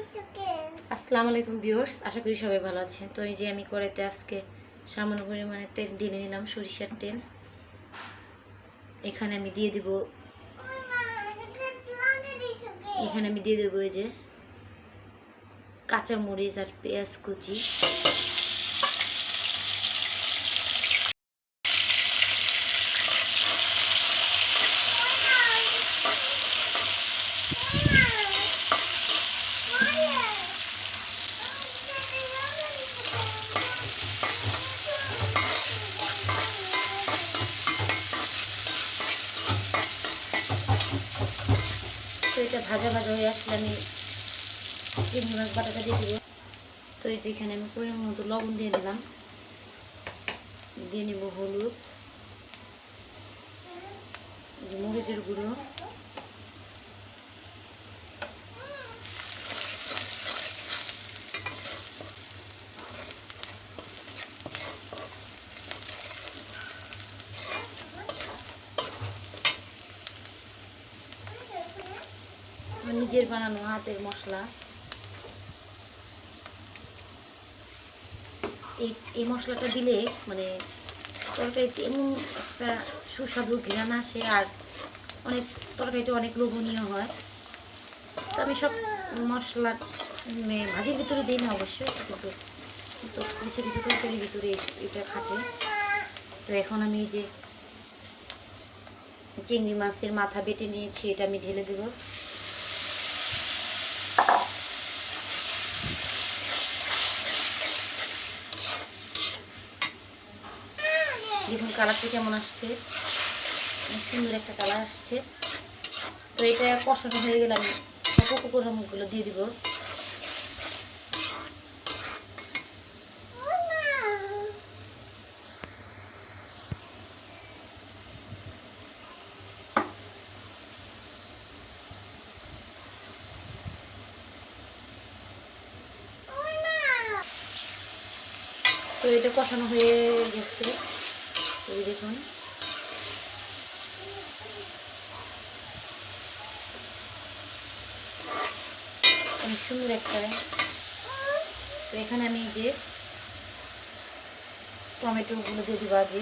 আসসালামু আলাইকুম ভিউয়ার্স, আশা করি সবাই ভালো আছেন। তো এই যে আমি কড়াইতে আজকে সামান্য পরিমাণে তেল ঢেলে নিলাম, সরিষার তেল। এখানে আমি দিয়ে দেব এই যে কাঁচা মরিচ আর পেঁয়াজ কুচি। তো এটা ভাজা ভাজা হয়ে আসলে আমি চিংড়ি মাছ বাটাটা দিয়ে দেবো। তো এই যে এখানে আমি পরিমাণ মতো লবণ দিয়ে দিলাম, দিয়ে নেব হলুদ, মরিচের গুঁড়ো, নিজের বানানো হাতের মশলা। এই মশলাটা দিলে মানে তরকারিতে এমন একটা সুস্বাদু ঘ্রাণ আসে, আর অনেক তরকারিটা অনেক লোভনীয় হয়। তো আমি সব মশলা ভাজির ভিতরে দিই না অবশ্যই, কিন্তু কিছু কিছু তরকারির ভিতরে এটা খাটে। তো এখন আমি এই যে চিংড়ি মাছের মাথা বেটে নিয়েছি, এটা আমি ঢেলে দেব। দেখুন কালারটা কেমন আসছে, সুন্দর একটা কালার আসছে। তো এটা কষানো হয়ে গেলে আমি পোকো মুখগুলো দিয়ে দিব। তো এটা কষানো হয়ে গেছে, এই দেখুন। অনেক সুন্দর একটা। তো এখানে আমি যে টমেটোগুলো দিয়ে দিব আগে।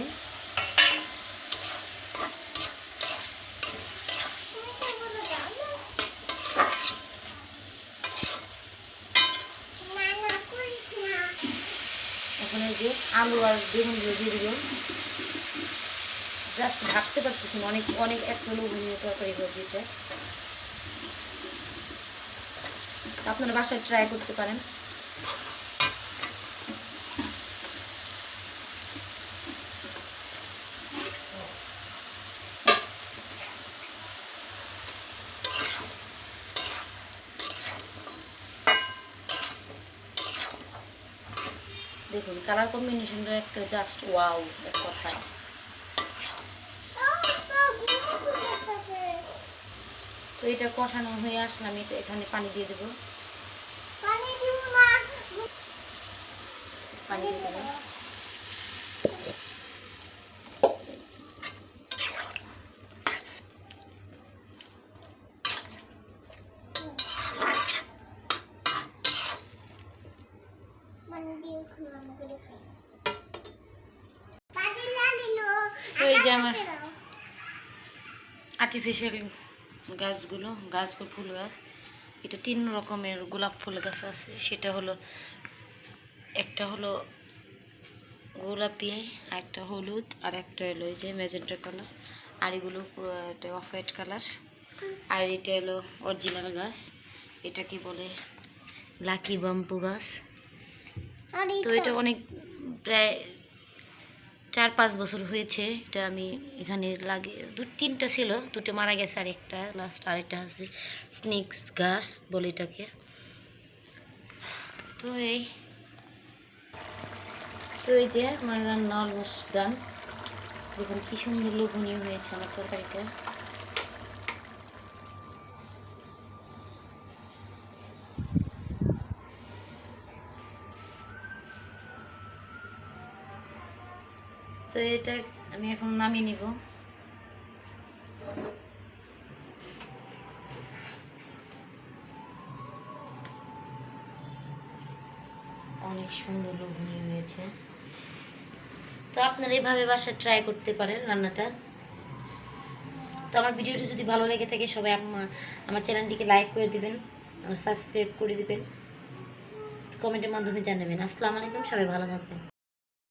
এখন এই যে আলু আর বেগুনগুলো দিয়ে দিব। জাস্ট ভাবতে পারতেছি অনেক অনেক একটা লোভনীয় তরকারি হবে এটা। আপনারা বাসায় ট্রাই করতে পারেন। দেখুন কালার কম্বিনেশনটা একটা জাস্ট ওয়াও এক কথায়। তো এটা কষানো হয়ে আসলে আমি এখানে পানি দিয়ে দেবো। পানি দিয়ে দেবো। তো এই যে আমার আর্টিফিশিয়াল গাছগুলো, ফুল গাছ, এটা 3 রকমের গোলাপ ফুল গাছ আছে। সেটা হলো একটা হলো গোলাপি, একটা হলুদ, আর একটা হলো এই যে ম্যাজেন্টা কালার, আর এগুলো এটা অফ হোয়াইট কালার। আর এটা হলো অরিজিনাল গাছ, এটা কি বলে লাকি বাম্বু গাছ। তো এটা অনেক প্রায় 4-5 বছর হয়েছে এটা আমি এখানে লাগিয়ে। 2-3টা ছিল, 2টো মারা গেছে, আর একটা লাস্ট আরেকটা আছে স্নেক্স গাছ বলে এটাকে। তো এই যে আমার রান্না অলমোস্ট ডান। দেখুন কি সুন্দর লোভনীয় হয়েছে আমার তরকারিটা। তো এটা আমি এখন নামিয়ে নিব। অনেক সুন্দর লোভনীয় হয়েছে। তো আপনারা এইভাবে বাসায় ট্রাই করতে পারেন রান্নাটা। তো আমার ভিডিওটি যদি ভালো লেগে থাকে সবাই আমার চ্যানেলটিকে লাইক করে দিবেন, সাবস্ক্রাইব করে দিবেন, কমেন্টের মাধ্যমে জানাবেন। আসসালামু আলাইকুম, সবাই ভালো থাকবেন।